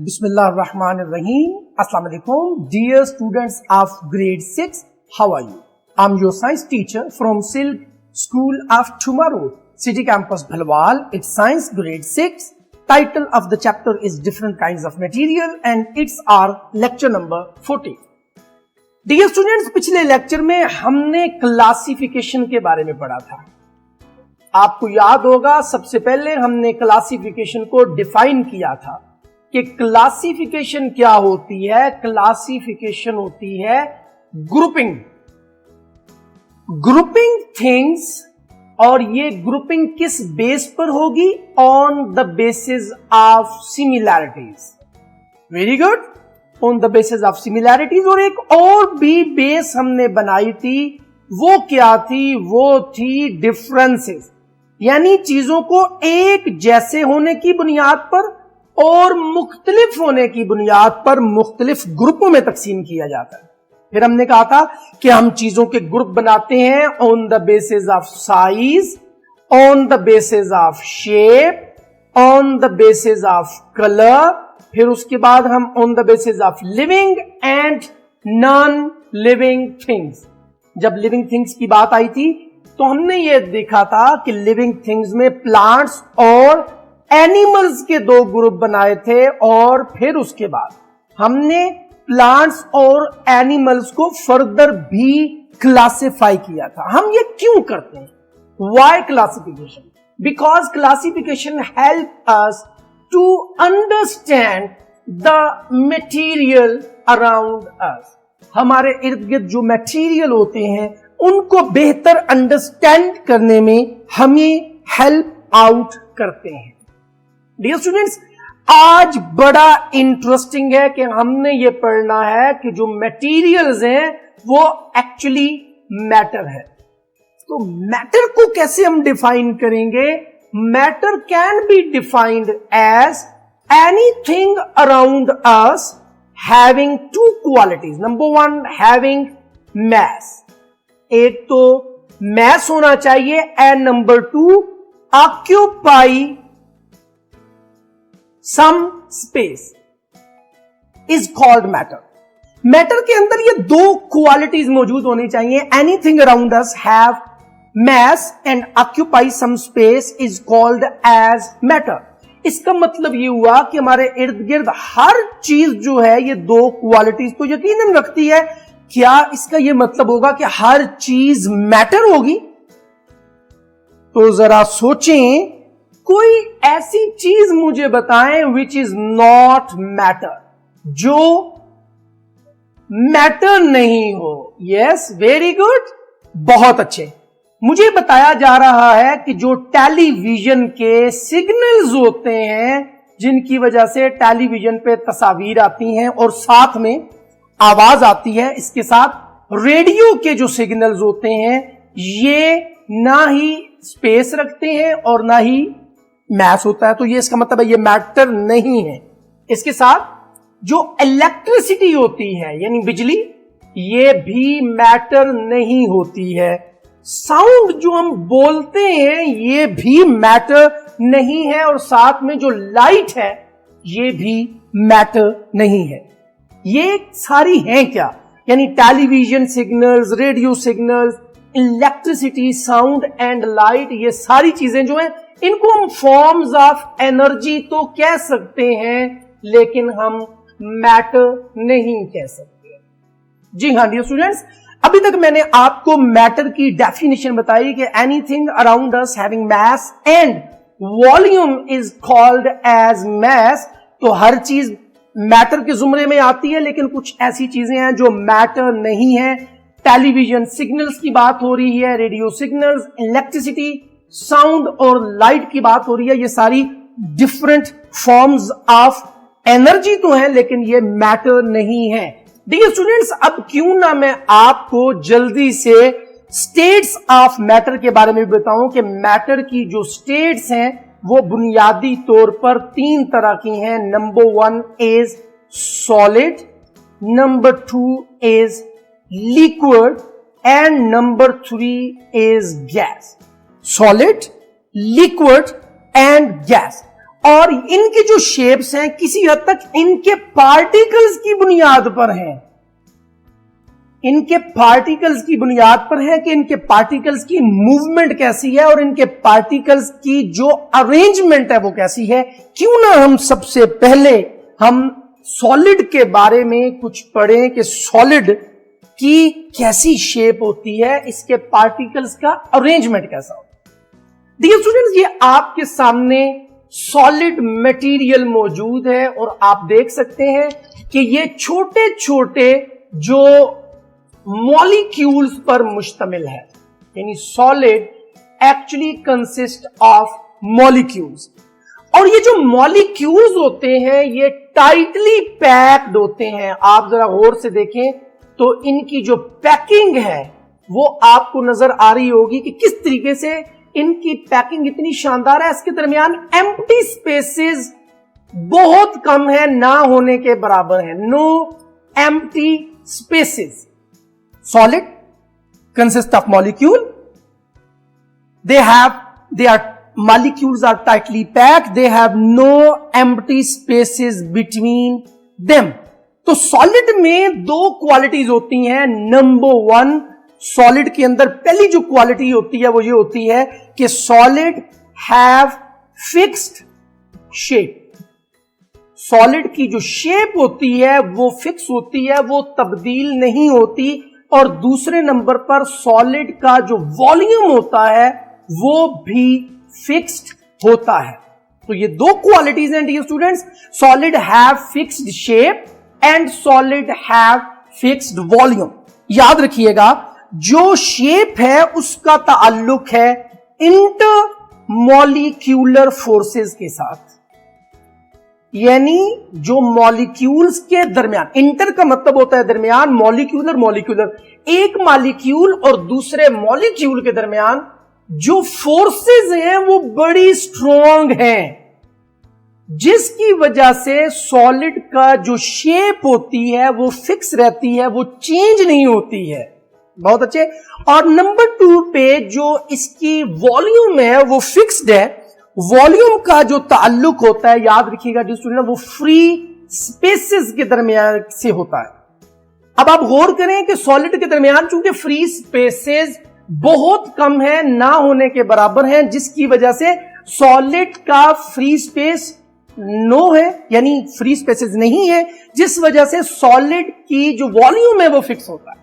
Bismillahirrahmanirrahim. Assalamu alaikum. Dear students of grade 6, how are you? I'm your science teacher from Silk School of Tomorrow, City Campus Bhalwal. It's science grade 6. Title of the chapter is different kinds of material and it's our lecture number 40. Dear students, पिछले lecture में हमने classification के बारे में पढ़ा था. आपको याद होगा सबसे पहले हमने क्लासिफिकेशन को डिफाइन किया था कि क्लासिफिकेशन क्या होती है. क्लासिफिकेशन होती है ग्रुपिंग थिंग्स, और ये ग्रुपिंग किस बेस पर होगी? On the basis of similarities. Very good, on the basis of similarities. और एक और भी बेस हमने बनाई थी, वो क्या थी? वो थी डिफरेंसेस, यानी चीजों को एक जैसे होने की बुनियाद पर और मुख्तलिफ होने की बुनियाद पर मुख्तलिफ ग्रुपों में तकसीम किया जाता है. फिर हमने कहा था कि हम चीजों के ग्रुप बनाते हैं on the basis of size, on the basis of shape, on the basis of colour. फिर उसके बाद हम on the basis of living and non living things. जब लिविंग थिंग्स की बात आई थी तो हमने ये देखा था कि लिविंग थिंग्स में प्लांट्स और एनिमल्स के दो ग्रुप बनाए थे, और फिर उसके बाद हमने प्लांट्स और एनिमल्स को फर्दर भी क्लासिफाई किया था. हम ये क्यों करते हैं? Why classification? Because classification help us to understand the material around us. हमारे इर्द गिर्द जो मटेरियल होते हैं उनको बेहतर अंडरस्टैंड करने में हमें हेल्प आउट करते हैं. डियर स्टूडेंट्स, आज बड़ा इंटरेस्टिंग है कि हमने ये पढ़ना है कि जो मटेरियल्स हैं वो एक्चुअली मैटर है. तो मैटर को कैसे हम डिफाइन करेंगे? Matter can be defined as anything around us having two qualities. Number one, having mass. एक तो मैस होना चाहिए, and number two, occupy some space is called matter. Matter के अंदर ये दो क्वालिटीज मौजूद होनी चाहिए. Anything around us have mass and occupy some space is called as matter. इसका मतलब ये हुआ कि हमारे इर्द गिर्द हर चीज जो है ये दो क्वालिटीज तो यकीनन रखती है. क्या इसका ये मतलब होगा कि हर चीज मैटर होगी? तो जरा सोचें, कोई ऐसी चीज मुझे बताएं विच इज नॉट मैटर, जो मैटर नहीं हो. यस, वेरी गुड, बहुत अच्छे. मुझे बताया जा रहा है कि जो टेलीविजन के सिग्नल्स होते हैं, जिनकी वजह से टेलीविजन पे तस्वीर आती हैं और साथ में आवाज आती है, इसके साथ रेडियो के जो सिग्नल्स होते हैं ये ना ही स्पेस रखते हैं और ना ही मैस होता है. तो ये इसका मतलब है ये मैटर नहीं है. इसके साथ जो इलेक्ट्रिसिटी होती है यानी बिजली, ये भी मैटर नहीं होती है. साउंड जो हम बोलते हैं ये भी मैटर नहीं है, और साथ में जो लाइट है ये भी मैटर नहीं है. ये सारी हैं क्या? यानी television signals, radio signals, electricity, sound and light, ये सारी चीजें जो हैं इनको हम फॉर्म्स ऑफ एनर्जी तो कह सकते हैं, लेकिन हम मैटर नहीं कह सकते. जी हां डियर स्टूडेंट्स, अभी तक मैंने आपको मैटर की डेफिनेशन बताई कि anything around us having mass and volume is called as mass. तो हर चीज मैटर के जुमरे में आती है, लेकिन कुछ ऐसी चीजें हैं जो मैटर नहीं है. टेलीविजन सिग्नल्स की बात हो रही है, रेडियो सिग्नल्स, इलेक्ट्रिसिटी, साउंड और लाइट की बात हो रही है. ये सारी डिफरेंट फॉर्म्स ऑफ एनर्जी तो है, लेकिन ये मैटर नहीं है. देखिए स्टूडेंट्स, अब क्यों ना मैं आपको जल्दी से स्टेट्स ऑफ मैटर के बारे में बताऊं कि मैटर की जो स्टेट्स हैं वो बुनियादी तौर पर तीन तरह की हैं. Number one is solid, number two is liquid, and number three is gas. Solid, liquid and gas. और इनके जो शेप्स हैं किसी हद तक इनके पार्टिकल्स की बुनियाद पर हैं, इनके पार्टिकल्स की बुनियाद पर है कि इनके पार्टिकल्स की मूवमेंट कैसी है और इनके पार्टिकल्स की जो अरेंजमेंट है वो कैसी है। क्यों ना हम सबसे पहले हम सॉलिड के बारे में कुछ पढ़ें कि सॉलिड की कैसी शेप होती है, इसके पार्टिकल्स का अरेंजमेंट कैसा होता है। डियर स्टूडेंट्स, ये आपके सामने सॉलिड मटेरियल मौजूद है और आप देख सकते हैं कि ये छोटे छोटे जो मॉलिक्यूल्स पर मुश्तमिल है, यानी solid actually consist of molecules. और ये जो मॉलिक्यूल्स होते हैं ये टाइटली पैक्ड होते हैं। आप जरा गौर से देखें तो इनकी जो पैकिंग है वो आपको नजर आ रही होगी कि किस तरीके से इनकी पैकिंग इतनी शानदार है। इसके दरमियान एम्प्टी स्पेसेस बहुत कम है, ना होने के बराबर है, no empty spaces. Solid consists of molecule. Their molecules are tightly packed. They have no empty spaces between them. तो सॉलिड में दो क्वालिटीज होती हैं। नंबर वन, सॉलिड के अंदर पहली जो क्वालिटी होती है वो ये होती है कि solid have fixed shape. Solid की जो शेप होती है वो फिक्स होती है, वो तब्दील नहीं होती। और दूसरे नंबर पर सॉलिड का जो वॉल्यूम होता है वो भी फिक्स्ड होता है। तो ये दो क्वालिटीज हैं dear students, solid have fixed shape and solid have fixed volume. याद रखिएगा, जो शेप है उसका ताल्लुक है इंटरमॉलिक्यूलर फोर्सेस के साथ, यानी जो मॉलिक्यूल्स के दरमियान, इंटर का मतलब होता है दरमियान, मॉलिक्यूलर मॉलिक्यूलर, एक मॉलिक्यूल और दूसरे मॉलिक्यूल के दरमियान जो फोर्सेस हैं वो बड़ी स्ट्रॉन्ग हैं, जिसकी वजह से सॉलिड का जो शेप होती है वो फिक्स रहती है, वो चेंज नहीं होती है। बहुत अच्छे। और नंबर टू पे जो इसकी वॉल्यूम है वो फिक्स्ड है। वॉल्यूम का जो ताल्लुक होता है, याद रखिएगा जो स्टूडेंट, वो फ्री स्पेसेस के दरमियान से होता है। अब आप गौर करें कि सॉलिड के दरमियान चूंकि फ्री स्पेसेस बहुत कम है, ना होने के बराबर हैं, जिसकी वजह से सॉलिड का फ्री स्पेस नो है, यानी फ्री स्पेसेस नहीं है, जिस वजह से सॉलिड की जो वॉल्यूम है वो फिक्स होता है।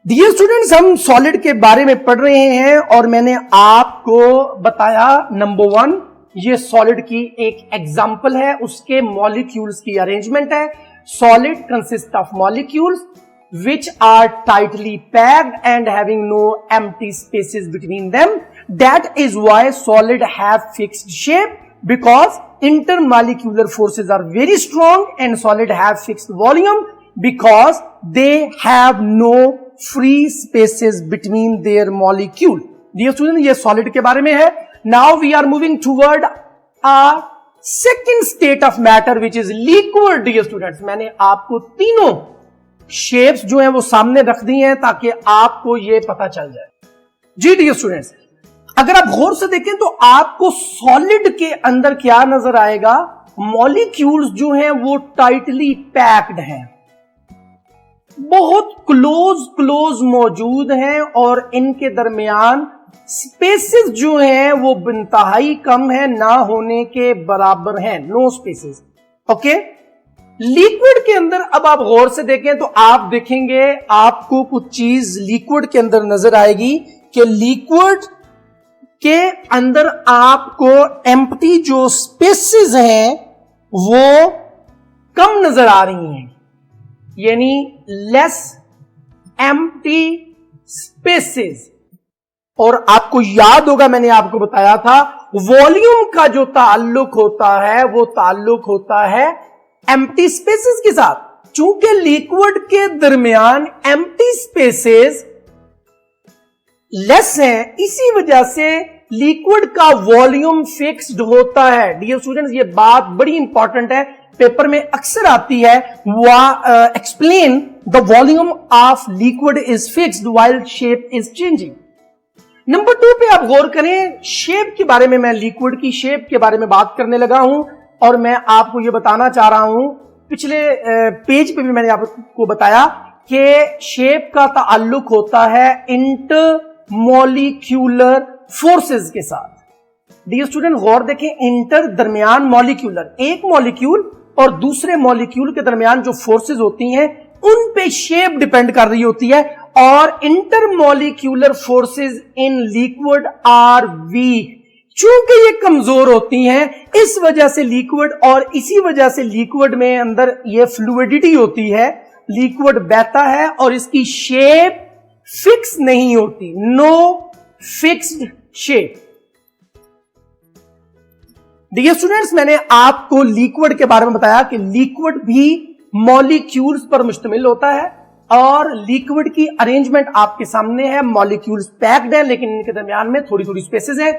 डियर स्टूडेंट्स, हम सॉलिड के बारे में पढ़ रहे हैं और मैंने आपको बताया नंबर वन, ये सॉलिड की एक एग्जांपल है, उसके मॉलिक्यूल्स की अरेंजमेंट है। Solid consist of molecules which are tightly packed and having no empty spaces between them. That is why solid have fixed shape, because intermolecular forces are very strong, and solid have fixed volume because they have no free spaces between their molecule. Dear students, ये solid के बारे में है। Now we are moving toward a second state of matter which is liquid. Dear students, मैंने आपको तीनों shapes जो है वो सामने रख दी हैं ताकि आपको ये पता चल जाए। जी डियर स्टूडेंट्स, अगर आप गौर से देखें तो आपको सॉलिड के अंदर क्या नजर आएगा, मॉलिक्यूल्स जो हैं वो टाइटली पैक्ड हैं, बहुत क्लोज मौजूद हैं और इनके दरमियान स्पेसेस जो हैं वो इंतहाई कम है, ना होने के बराबर हैं, नो स्पेसेस। ओके, लिक्विड के अंदर अब आप गौर से देखें तो आप देखेंगे आपको कुछ चीज लिक्विड के अंदर नजर आएगी कि लिक्विड के अंदर आपको एम्प्टी जो स्पेसेस हैं वो कम नजर आ रही हैं, यानी लेस एम्प्टी स्पेसेस। और आपको याद होगा मैंने आपको बताया था वॉल्यूम का जो ताल्लुक होता है वो ताल्लुक होता है एम्प्टी स्पेसेस के साथ। चूंकि लिक्विड के दरमियान एम्प्टी स्पेसेस लेस हैं, इसी वजह से लिक्विड का वॉल्यूम फिक्स्ड होता है। डियर स्टूडेंट्स, ये बात बड़ी इंपॉर्टेंट है, पेपर में अक्सर आती है। Explain the volume of liquid is fixed while shape is changing. Number 2 पे आप गौर करें, शेप के बारे में, मैं लिक्विड की शेप के बारे में बात करने लगा हूं और मैं आपको यह बताना चाह रहा हूं, पिछले पेज पे भी मैंने आपको बताया कि शेप का ताल्लुक होता है इंटरमॉलिक्यूलर फोर्सेस के साथ। डियर स्टूडेंट गौर देखें, इंटर दरमियान, मॉलिक्यूलर एक मॉलिक्यूल और दूसरे मॉलिक्यूल के दरमियान जो फोर्सेस होती हैं उन पे शेप डिपेंड कर रही होती है, और intermolecular forces in liquid are weak. चूंकि ये कमजोर होती हैं, इस वजह से लिक्विड, और इसी वजह से लिक्विड में अंदर ये फ्लूइडिटी होती है, लिक्विड बहता है और इसकी शेप फिक्स नहीं होती, no fixed shape. Dear students, मैंने आपको लिक्विड के बारे में बताया कि लिक्विड भी मॉलिक्यूल्स पर मुश्तमिल होता है, और लिक्विड की अरेंजमेंट आपके सामने है, मॉलिक्यूल्स पैक्ड है लेकिन इनके दरमियान में थोड़ी थोड़ी स्पेसेस हैं,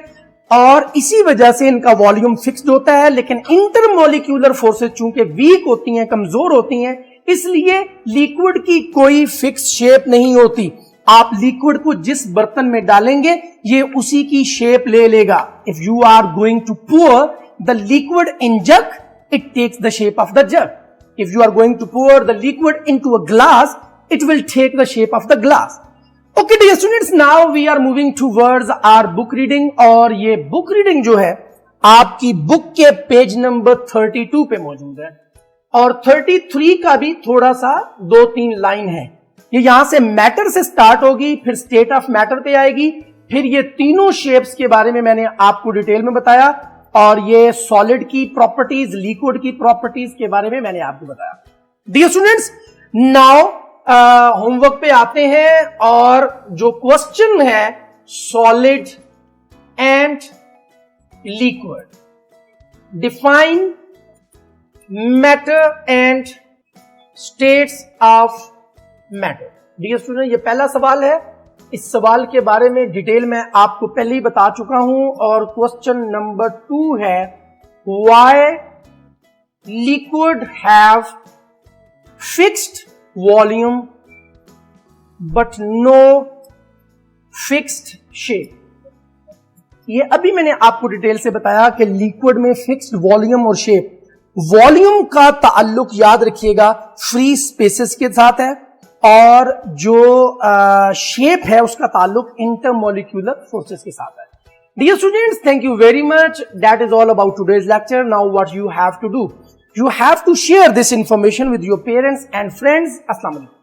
और इसी वजह से इनका वॉल्यूम फिक्स्ड होता है। लेकिन इंटरमॉलिक्यूलर फोर्सेस चूंकि वीक होती हैं, कमजोर होती हैं, इसलिए लिक्विड की कोई फिक्स शेप नहीं होती। आप लिक्विड को जिस बर्तन में डालेंगे ये उसी की शेप ले लेगा। If you are going to pour the liquid in jug, it takes the shape of the jug. If you are going to pour the liquid into a glass, it will take the shape of the glass. Okay dear students, now we are moving towards our book reading, और ये book reading जो है आपकी book के page number 32 पे मौजूद है, और 33 का भी थोड़ा सा 2-3 लाइन है। ये यहां से मैटर से स्टार्ट होगी, फिर स्टेट ऑफ मैटर पे आएगी, फिर ये तीनों शेप्स के बारे में मैंने आपको डिटेल में बताया, और ये सॉलिड की प्रॉपर्टीज, लिक्विड की प्रॉपर्टीज के बारे में मैंने आपको बताया। डियर स्टूडेंट्स, नाउ होमवर्क पे आते हैं, और जो क्वेश्चन है solid and liquid, define matter and states of matter. Dear student, ये पहला सवाल है, इस सवाल के बारे में डिटेल में आपको पहले ही बता चुका हूं, और क्वेश्चन नंबर 2 है, why liquid have fixed volume but no fixed shape. ये अभी मैंने आपको डिटेल से बताया कि लिक्विड में फिक्स्ड वॉल्यूम और शेप, वॉल्यूम का ताल्लुक याद रखिएगा फ्री स्पेसेस के साथ है, और जो शेप है उसका ताल्लुक इंटरमॉलिक्यूलर फोर्सेस के साथ है। Dear students, thank you very much. That is all about today's lecture. Now what you have to do, you have to share this information with your parents and friends. Assalamu alaikum.